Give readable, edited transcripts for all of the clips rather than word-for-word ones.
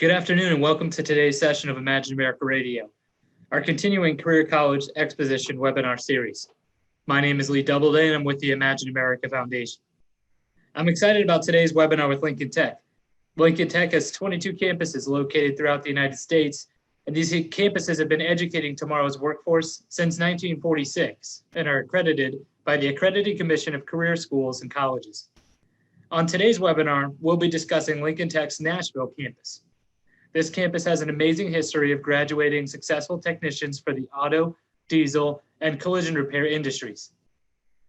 Good afternoon and welcome to today's session of Imagine America Radio, our continuing Career College Exposition webinar series. My name is Lee Doubleday and I'm with the Imagine America Foundation. I'm excited about today's webinar with Lincoln Tech. Lincoln Tech has 22 campuses located throughout the United States, and these campuses have been educating tomorrow's workforce since 1946 and are accredited by the Accrediting Commission of Career Schools and Colleges. On today's webinar, we'll be discussing Lincoln Tech's Nashville campus. This campus has an amazing history of graduating successful technicians for the auto, diesel, and collision repair industries.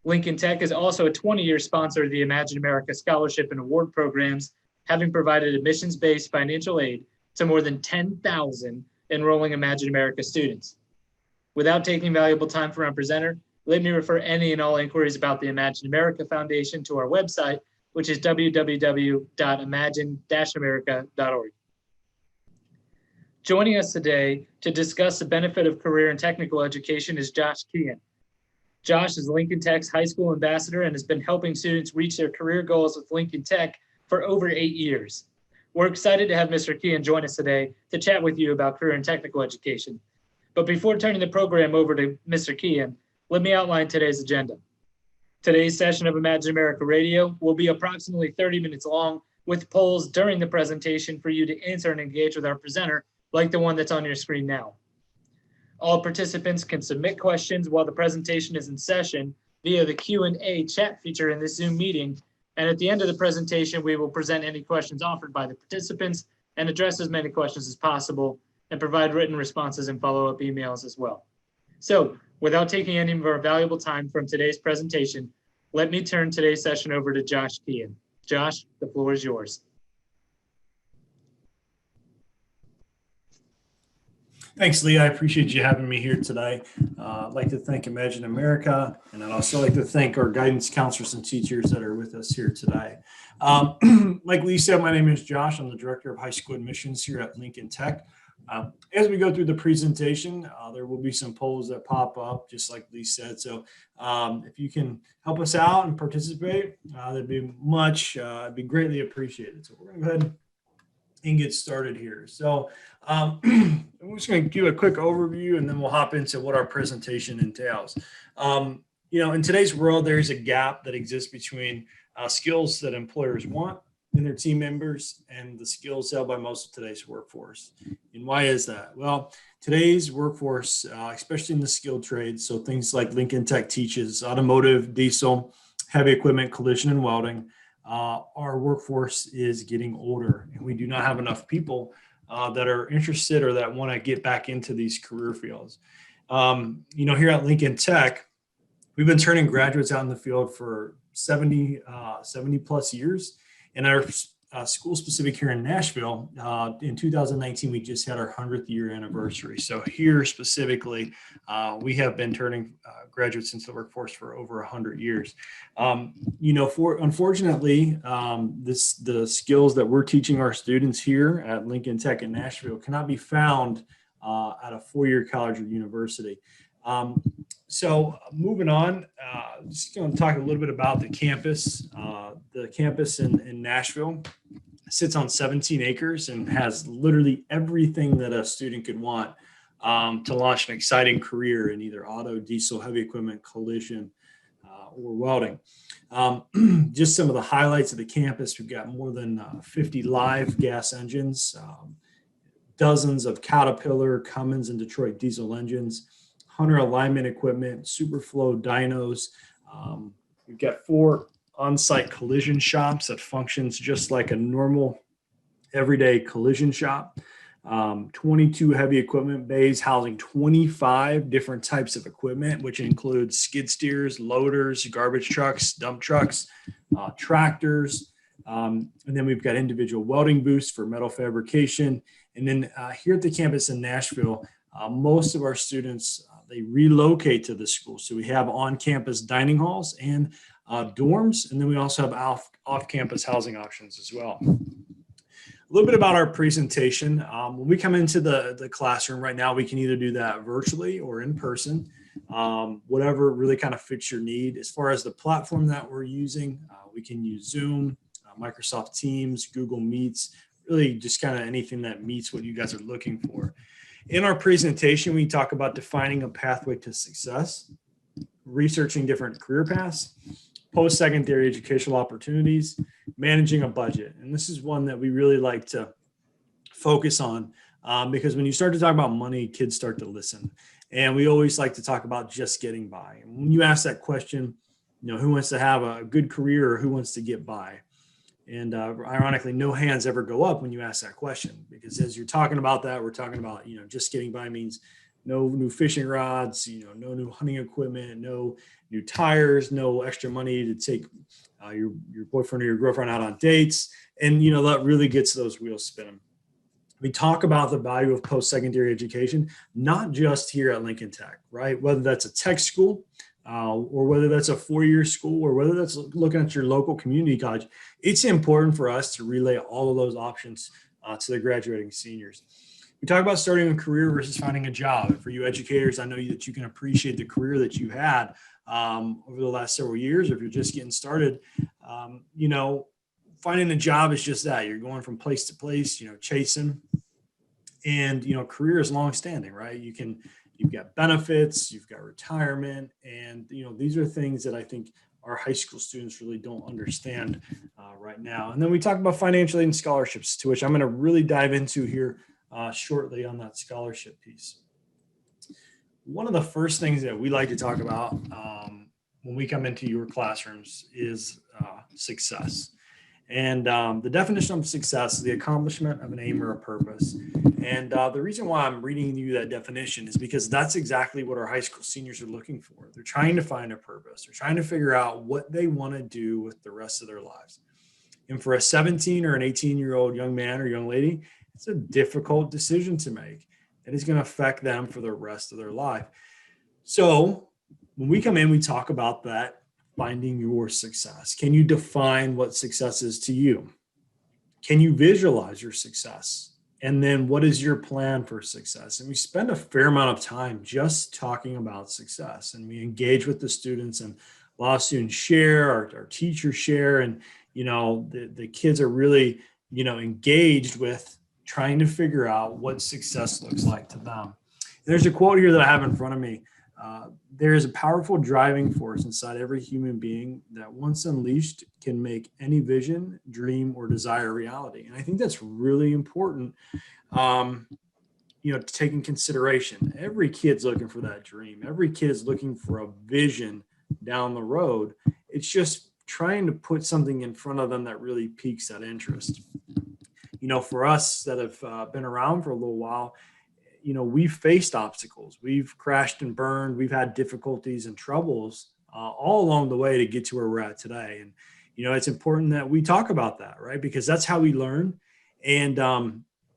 Lincoln Tech is also a 20-year sponsor of the Imagine America Scholarship and Award programs, having provided admissions-based financial aid to more than 10,000 enrolling Imagine America students. Without taking valuable time from our presenter, let me refer any and all inquiries about the Imagine America Foundation to our website, which is www.imagine-america.org. Joining us today to discuss the benefit of career and technical education is Josh Kean. Josh is Lincoln Tech's high school ambassador and has been helping students reach their career goals with Lincoln Tech for over 8 years. We're excited to have Mr. Kean join us today to chat with you about career and technical education. But before turning the program over to Mr. Kean, let me outline today's agenda. Today's session of Imagine America Radio will be approximately 30 minutes long, with polls during the presentation for you to answer and engage with our presenter, like the one that's on your screen now. All participants can submit questions while the presentation is in session via the Q&A chat feature in this Zoom meeting. And at the end of the presentation, we will present any questions offered by the participants and address as many questions as possible and provide written responses and follow-up emails as well. So without taking any of our valuable time from today's presentation, let me turn today's session over to Josh Kean. Josh, the floor is yours. Thanks, Lee. I appreciate you having me here today. I'd like to thank Imagine America, and I'd also like to thank our guidance counselors and teachers that are with us here today. Like Lee said, my name is Josh. I'm the Director of High School Admissions here at Lincoln Tech. As we go through the presentation, there will be some polls that pop up, just like Lee said. So if you can help us out and participate, that'd be it'd be greatly appreciated. So we're going to go ahead and get started here. So I'm just going to give a quick overview and then we'll hop into what our presentation entails. In today's world, there's a gap that exists between skills that employers want in their team members and the skills held by most of today's workforce. And why is that? Well, today's workforce, especially in the skilled trades, so things like Lincoln Tech teaches automotive, diesel, heavy equipment, collision, and welding, our workforce is getting older and we do not have enough people that are interested or that want to get back into these career fields. Here at Lincoln Tech, we've been turning graduates out in the field for 70 plus years. And our school specific here in Nashville, in 2019, we just had our 100th year anniversary. So here specifically, we have been turning graduates into the workforce for over 100 years. Unfortunately, the skills that we're teaching our students here at Lincoln Tech in Nashville cannot be found at a four-year college or university. So moving on, just going to talk a little bit about the campus. The campus in Nashville sits on 17 acres and has literally everything that a student could want to launch an exciting career in either auto, diesel, heavy equipment, collision, or welding. Just some of the highlights of the campus: we've got more than 50 live gas engines, dozens of Caterpillar, Cummins, and Detroit diesel engines, Hunter alignment equipment, Superflow dynos. We've got 4 on-site collision shops that functions just like a normal everyday collision shop. 22 heavy equipment bays housing 25 different types of equipment, which includes skid steers, loaders, garbage trucks, dump trucks, tractors. And then we've got individual welding booths for metal fabrication. And then here at the campus in Nashville, most of our students, they relocate to the school. So we have on-campus dining halls and dorms, and then we also have off-campus housing options as well. A little bit about our presentation. When we come into the classroom right now, we can either do that virtually or in person, whatever really kind of fits your need. As far as the platform that we're using, we can use Zoom, Microsoft Teams, Google Meets, really just kind of anything that meets what you guys are looking for. In our presentation, we talk about defining a pathway to success, researching different career paths, post-secondary educational opportunities, managing a budget. And this is one that we really like to focus on because when you start to talk about money, kids start to listen. And we always like to talk about just getting by. And when you ask that question, who wants to have a good career or who wants to get by? And ironically, no hands ever go up when you ask that question, because as you're talking about that, we're talking about, just getting by means no new fishing rods, no new hunting equipment, no new tires, no extra money to take your boyfriend or your girlfriend out on dates. And, that really gets those wheels spinning. We talk about the value of post-secondary education, not just here at Lincoln Tech, right? Whether that's a tech school, or whether that's a four-year school, or whether that's looking at your local community college, it's important for us to relay all of those options to the graduating seniors. We talk about starting a career versus finding a job. And for you educators, I know that you can appreciate the career that you had over the last several years, or if you're just getting started, finding a job is just that. You're going from place to place, chasing. And, career is longstanding, right? You've got benefits, you've got retirement, and these are things that I think our high school students really don't understand right now. And then we talk about financial aid and scholarships, to which I'm going to really dive into here shortly on that scholarship piece. One of the first things that we like to talk about when we come into your classrooms is success. And the definition of success is the accomplishment of an aim or a purpose. And the reason why I'm reading you that definition is because that's exactly what our high school seniors are looking for. They're trying to find a purpose. They're trying to figure out what they want to do with the rest of their lives. And for a 17 or an 18-year-old young man or young lady, it's a difficult decision to make. That is going to affect them for the rest of their life. So when we come in, we talk about that. Finding your success. Can you define what success is to you? Can you visualize your success? And then what is your plan for success? And we spend a fair amount of time just talking about success, and we engage with the students, and a lot of students share, our teachers share, and the kids are really engaged with trying to figure out what success looks like to them. And there's a quote here that I have in front of me. There is a powerful driving force inside every human being that once unleashed can make any vision, dream, or desire a reality. And I think that's really important, to take in consideration. Every kid's looking for that dream. Every kid is looking for a vision down the road. It's just trying to put something in front of them that really piques that interest. For us that have been around for a little while, we've faced obstacles, we've crashed and burned, we've had difficulties and troubles all along the way to get to where we're at today. And, it's important that we talk about that, right? Because that's how we learn. And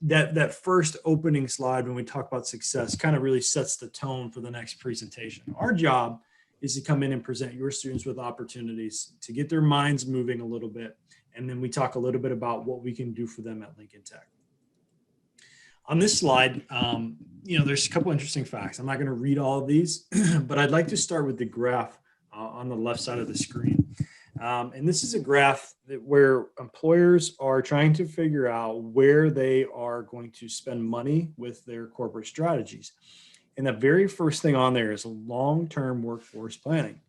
that first opening slide, when we talk about success, kind of really sets the tone for the next presentation. Our job is to come in and present your students with opportunities to get their minds moving a little bit. And then we talk a little bit about what we can do for them at Lincoln Tech. On this slide, there's a couple interesting facts. I'm not going to read all of these, but I'd like to start with the graph on the left side of the screen. And this is a graph where employers are trying to figure out where they are going to spend money with their corporate strategies. And the very first thing on there is long-term workforce planning.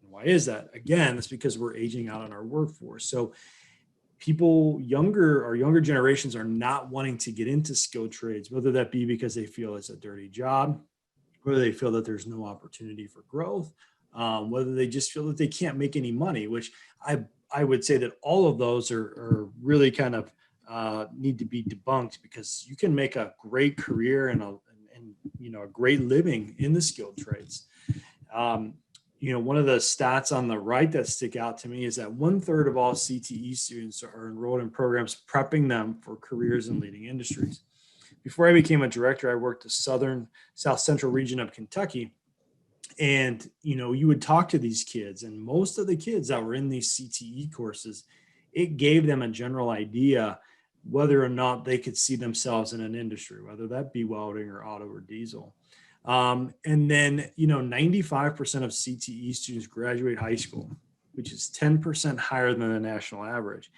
And why is that? Again, it's because we're aging out on our workforce. So younger generations are not wanting to get into skilled trades, whether that be because they feel it's a dirty job, whether they feel that there's no opportunity for growth, whether they just feel that they can't make any money, which I would say that all of those are really kind of need to be debunked, because you can make a great career and a great living in the skilled trades. One of the stats on the right that stick out to me is that 1/3 of all CTE students are enrolled in programs prepping them for careers in leading industries. Before I became a director, I worked the South Central region of Kentucky. And, you would talk to these kids, and most of the kids that were in these CTE courses, it gave them a general idea whether or not they could see themselves in an industry, whether that be welding or auto or diesel. And then, 95% of CTE students graduate high school, which is 10% higher than the national average.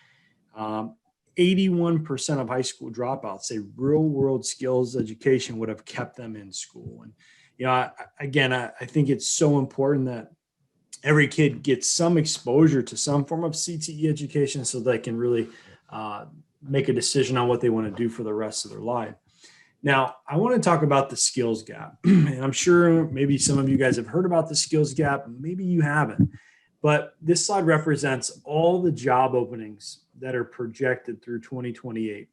81% of high school dropouts say real world skills education would have kept them in school. And, I think it's so important that every kid gets some exposure to some form of CTE education so they can really make a decision on what they want to do for the rest of their life. Now, I want to talk about the skills gap. And I'm sure maybe some of you guys have heard about the skills gap. Maybe you haven't. But this slide represents all the job openings that are projected through 2028.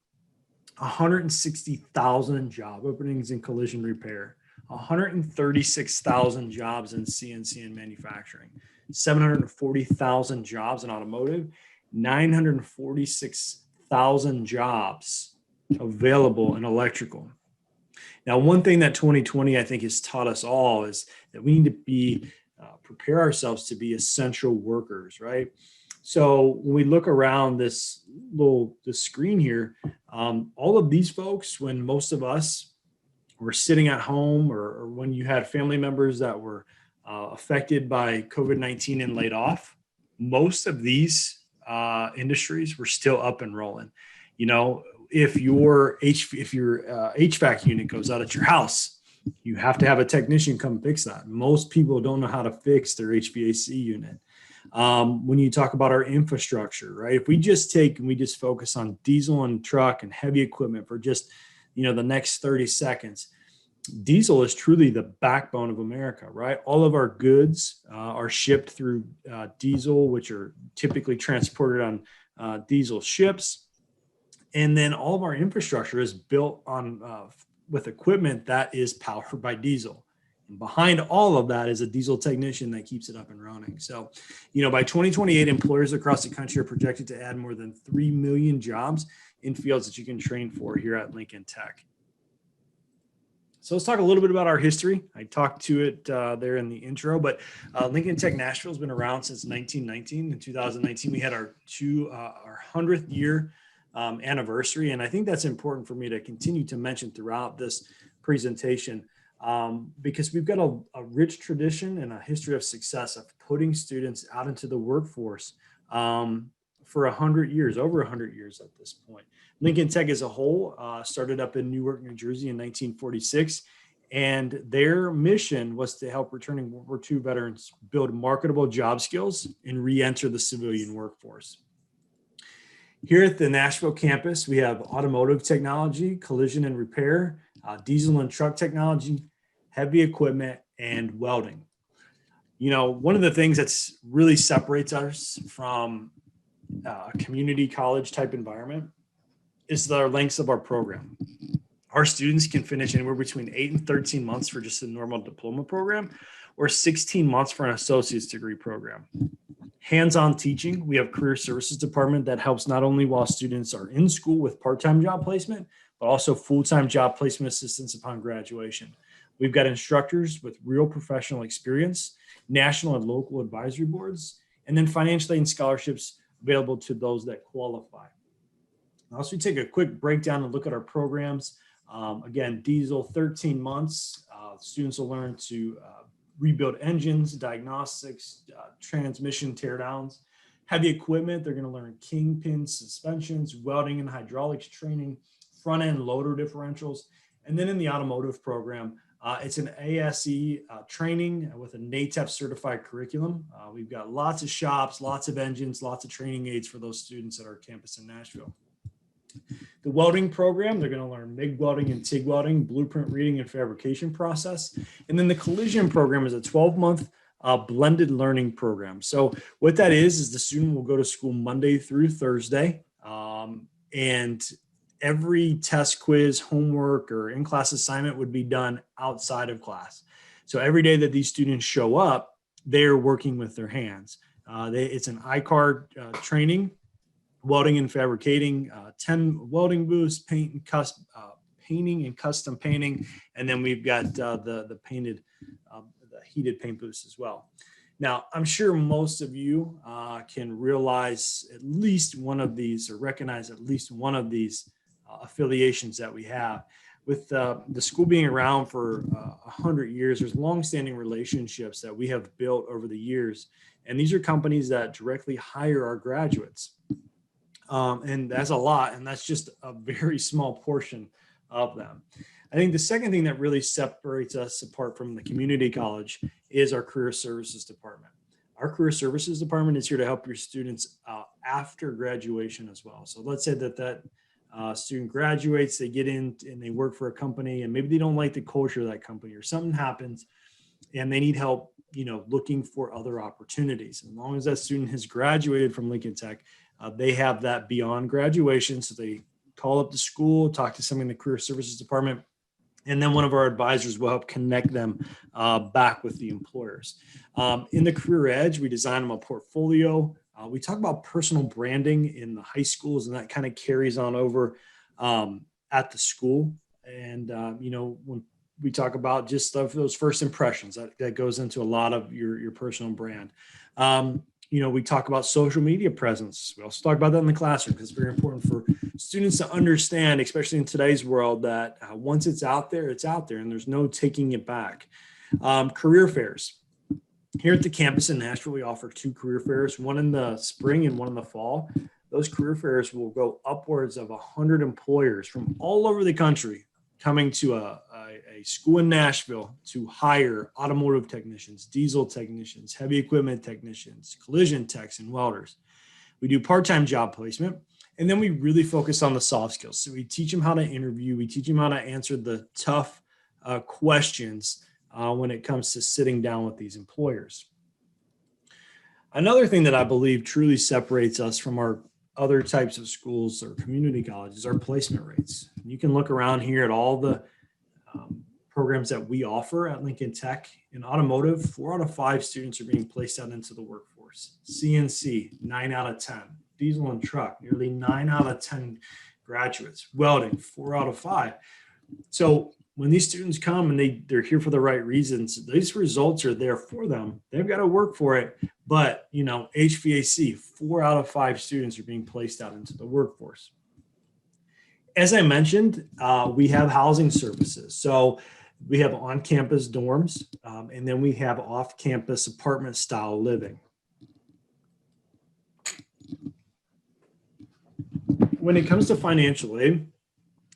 160,000 job openings in collision repair, 136,000 jobs in CNC and manufacturing, 740,000 jobs in automotive, 946,000 jobs available in electrical. Now, one thing that 2020, I think, has taught us all is that we need to prepare ourselves to be essential workers, right? So when we look around this screen here, all of these folks, when most of us were sitting at home or when you had family members that were affected by COVID-19 and laid off, most of these industries were still up and rolling. If your HVAC unit goes out at your house, you have to have a technician come fix that. Most people don't know how to fix their HVAC unit. When you talk about our infrastructure, right? If we just focus on diesel and truck and heavy equipment for just, the next 30 seconds, diesel is truly the backbone of America, right? All of our goods are shipped through diesel, which are typically transported on diesel ships. And then all of our infrastructure is built on with equipment that is powered by diesel. And behind all of that is a diesel technician that keeps it up and running. So, by 2028, employers across the country are projected to add more than 3 million jobs in fields that you can train for here at Lincoln Tech. So let's talk a little bit about our history. I talked to it there in the intro, but Lincoln Tech Nashville has been around since 1919. In 2019, we had our 100th year anniversary. And I think that's important for me to continue to mention throughout this presentation because we've got a rich tradition and a history of success of putting students out into the workforce for 100 years, over 100 years at this point. Lincoln Tech as a whole started up in Newark, New Jersey in 1946. And their mission was to help returning World War II veterans build marketable job skills and re-enter the civilian workforce. Here at the Nashville campus, we have automotive technology, collision and repair, diesel and truck technology, heavy equipment, and welding. One of the things that's really separates us from a community college type environment is the lengths of our program. Our students can finish anywhere between 8 and 13 months for just a normal diploma program or 16 months for an associate's degree program. Hands-on teaching, we have career services department that helps not only while students are in school with part-time job placement, but also full-time job placement assistance upon graduation. We've got instructors with real professional experience, national and local advisory boards, and then financial aid and scholarships available to those that qualify. Now, as we take a quick breakdown and look at our programs, again, diesel, 13 months, students will learn to rebuild engines, diagnostics, transmission teardowns. Heavy equipment, they're going to learn kingpins, suspensions, welding and hydraulics training, front-end loader differentials. And then in the automotive program, it's an ASE training with a NATEP certified curriculum. We've got lots of shops, lots of engines, lots of training aids for those students at our campus in Nashville. The welding program, they're going to learn MIG welding and TIG welding, blueprint reading and fabrication process. And then the collision program is a 12-month blended learning program. So what that is the student will go to school Monday through Thursday. And every test, quiz, homework, or in-class assignment would be done outside of class. So every day that these students show up, they're working with their hands. It's an I-card training, welding and fabricating, 10 welding booths, painting and custom painting, and then we've got the heated paint booths as well. Now, I'm sure most of you can realize at least one of these or recognize at least one of these affiliations that we have. With the school being around for 100 years, there's longstanding relationships that we have built over the years. And these are companies that directly hire our graduates. And that's a lot, and that's just a very small portion of them. I think the second thing that really separates us apart from the community college is our career services department. Our career services department is here to help your students after graduation as well. So let's say that student graduates, they get in and they work for a company, and maybe they don't like the culture of that company, or something happens and they need help, looking for other opportunities. As long as that student has graduated from Lincoln Tech, they have that beyond graduation. So they call up the school, talk to somebody in the career services department, and then one of our advisors will help connect them back with the employers. In the Career Edge, we design them a portfolio. We talk about personal branding in the high schools, and that kind of carries on over at the school. And, when we talk about just those first impressions, that goes into a lot of your personal brand. We talk about social media presence. We also talk about that in the classroom because it's very important for students to understand, especially in today's world, that once it's out there, and there's no taking it back. Career fairs. Here at the campus in Nashville, we offer 2 career fairs, one in the spring and one in the fall. Those career fairs will go upwards of 100 employers from all over the country coming to a school in Nashville to hire automotive technicians, diesel technicians, heavy equipment technicians, collision techs, and welders. We do part-time job placement, and then we really focus on the soft skills. So we teach them how to interview. We teach them how to answer the tough questions when it comes to sitting down with these employers. Another thing that I believe truly separates us from our other types of schools or community colleges are placement rates. You can look around here at all the programs that we offer at Lincoln Tech. In automotive, 4 out of 5 students are being placed out into the workforce. CNC, 9 out of 10. Diesel and truck, nearly 9 out of 10 graduates. Welding, 4 out of 5. So when these students come and they're here for the right reasons, these results are there for them. They've got to work for it. But, HVAC, 4 out of 5 students are being placed out into the workforce. As I mentioned, we have housing services. So we have on-campus dorms, and then we have off-campus apartment-style living. When it comes to financial aid,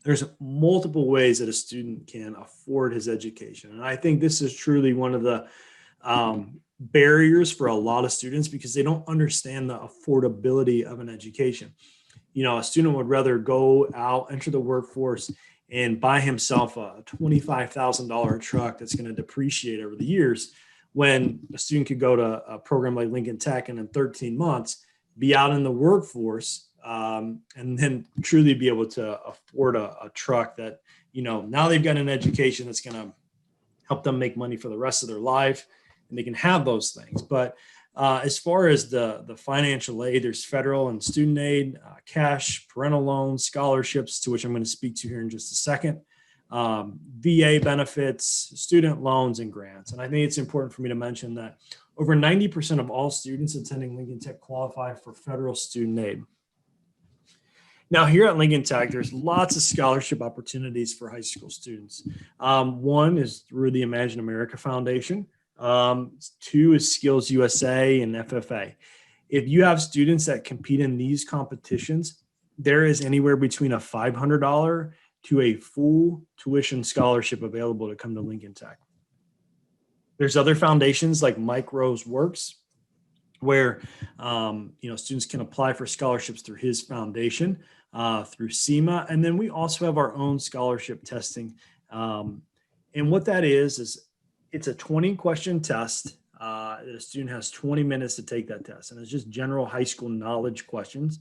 there's multiple ways that a student can afford his education. And I think this is truly one of the barriers for a lot of students because they don't understand the affordability of an education. A student would rather go out, enter the workforce, and buy himself a $25,000 truck that's going to depreciate over the years, when a student could go to a program like Lincoln Tech and in 13 months be out in the workforce and then truly be able to afford a truck that, now they've got an education that's going to help them make money for the rest of their life, and they can have those things. But as far as the financial aid, there's federal and student aid, cash, parental loans, scholarships, to which I'm going to speak to here in just a second, VA benefits, student loans, and grants. And I think it's important for me to mention that over 90% of all students attending Lincoln Tech qualify for federal student aid. Now, here at Lincoln Tech, there's lots of scholarship opportunities for high school students. One is through the Imagine America Foundation. 2 is Skills USA and FFA. If you have students that compete in these competitions, there is anywhere between a $500 to a full tuition scholarship available to come to Lincoln Tech. There's other foundations like Mike Rose Works, where students can apply for scholarships through his foundation, through SEMA, and then we also have our own scholarship testing. And what that is it's a 20-question test. That a student has 20 minutes to take that test, and it's just general high school knowledge questions.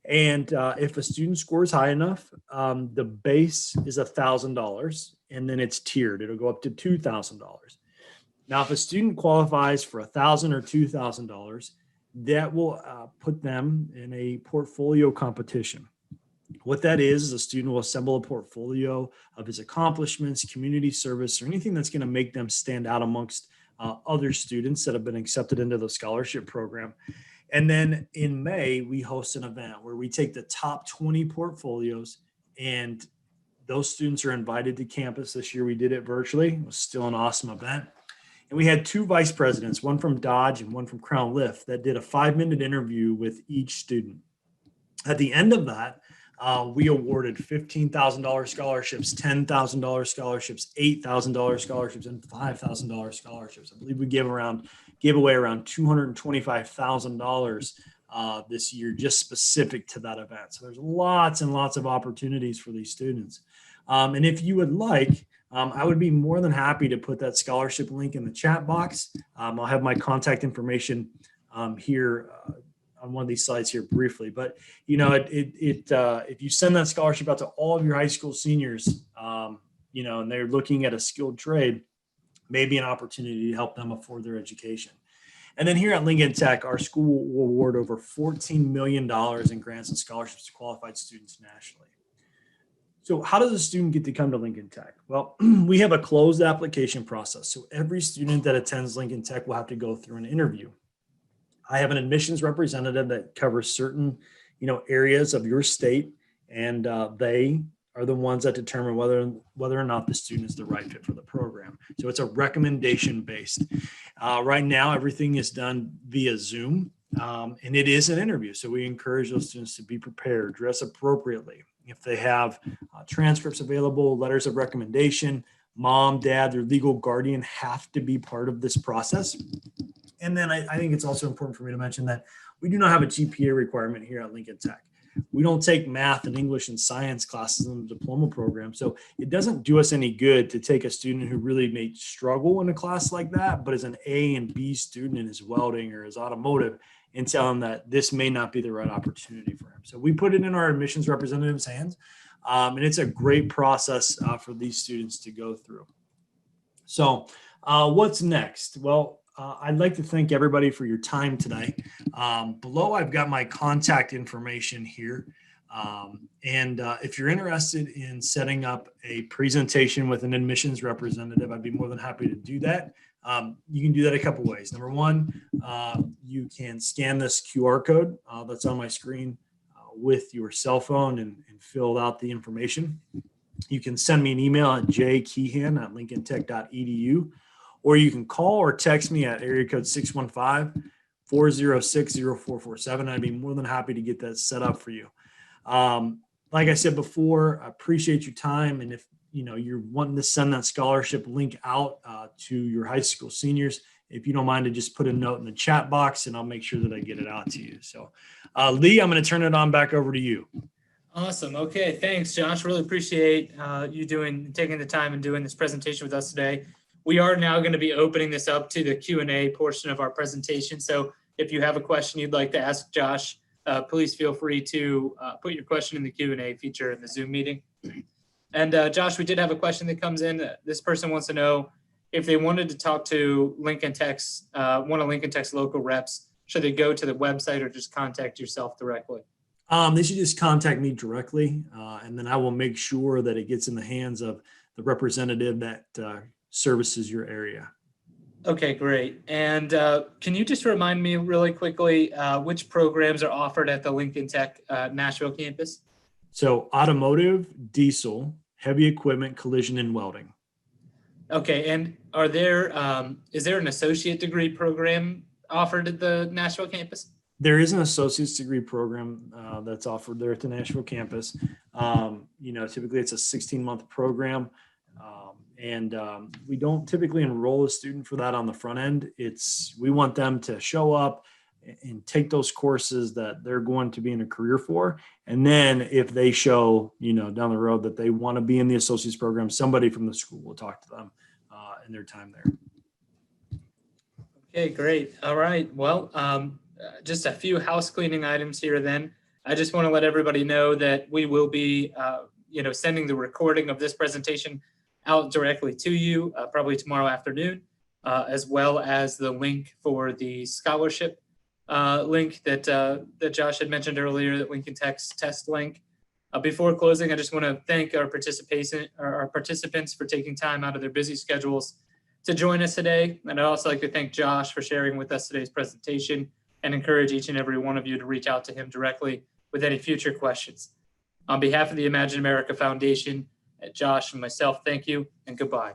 And if a student scores high enough, the base is $1,000, and then it's tiered. It'll go up to $2,000. Now, if a student qualifies for $1,000 or $2,000, that will put them in a portfolio competition. What that is a student will assemble a portfolio of his accomplishments, community service, or anything that's going to make them stand out amongst other students that have been accepted into the scholarship program. And then in May, we host an event where we take the top 20 portfolios, and those students are invited to campus. This year we did it virtually. It was still an awesome event. And we had 2 vice presidents, one from Dodge and one from Crown Lift, that did a 5-minute interview with each student. At the end of that, we awarded $15,000 scholarships, $10,000 scholarships, $8,000 scholarships, and $5,000 scholarships. I believe we gave away around $225,000 this year, just specific to that event. So there's lots and lots of opportunities for these students. And if you would like, I would be more than happy to put that scholarship link in the chat box. I'll have my contact information here on one of these slides here briefly, but if you send that scholarship out to all of your high school seniors, and they're looking at a skilled trade, maybe an opportunity to help them afford their education. And then here at Lincoln Tech, our school will award over $14 million in grants and scholarships to qualified students nationally. So how does a student get to come to Lincoln Tech? Well, we have a closed application process. So every student that attends Lincoln Tech will have to go through an interview. I have an admissions representative that covers certain, areas of your state, and they are the ones that determine whether or not the student is the right fit for the program. So it's a recommendation based. Right now, everything is done via Zoom, and it is an interview. So we encourage those students to be prepared, dress appropriately. If they have transcripts available, letters of recommendation, mom, dad, their legal guardian have to be part of this process. And then I think it's also important for me to mention that we do not have a GPA requirement here at Lincoln Tech. We don't take math and English and science classes in the diploma program. So it doesn't do us any good to take a student who really may struggle in a class like that, but is an A and B student in his welding or his automotive, and tell him that this may not be the right opportunity for him. So we put it in our admissions representative's hands, and it's a great process for these students to go through. So what's next? Well, I'd like to thank everybody for your time today. Below, I've got my contact information here. And if you're interested in setting up a presentation with an admissions representative, I'd be more than happy to do that. You can do that a couple ways. Number one, you can scan this QR code that's on my screen with your cell phone and fill out the information. You can send me an email at jkeehan@lincolntech.edu. Or you can call or text me at area code 615-406-0447. I'd be more than happy to get that set up for you. Like I said before, I appreciate your time. And if you're wanting to send that scholarship link out to your high school seniors, if you don't mind to just put a note in the chat box and I'll make sure that I get it out to you. So Lee, I'm going to turn it on back over to you. Awesome. Okay. Thanks, Josh. Really appreciate you taking the time and doing this presentation with us today. We are now going to be opening this up to the Q&A portion of our presentation. So if you have a question you'd like to ask Josh, please feel free to put your question in the Q&A feature in the Zoom meeting. And Josh, we did have a question that comes in. This person wants to know if they wanted to talk to Lincoln Tech's, one of Lincoln Tech's local reps, should they go to the website or just contact yourself directly? They should just contact me directly, and then I will make sure that it gets in the hands of the representative that services your area. Okay, great. And can you just remind me really quickly which programs are offered at the Lincoln Tech Nashville campus? So automotive, diesel, heavy equipment, collision, and welding. Okay, and is there an associate degree program offered at the Nashville campus? There is an associate's degree program that's offered there at the Nashville campus. Typically it's a 16-month program. And we don't typically enroll a student for that on the front end. We want them to show up and take those courses that they're going to be in a career for. And then if they show, down the road that they want to be in the associate's program, somebody from the school will talk to them in their time there. Okay, great. All right. Well, just a few house cleaning items here then. I just want to let everybody know that we will be, sending the recording of this presentation out directly to you probably tomorrow afternoon, as well as the link for the scholarship link that Josh had mentioned earlier, that Lincoln Tech's test link. Before closing, I just want to thank our participants for taking time out of their busy schedules to join us today. And I'd also like to thank Josh for sharing with us today's presentation and encourage each and every one of you to reach out to him directly with any future questions. On behalf of the Imagine America Foundation, Josh and myself, thank you and goodbye.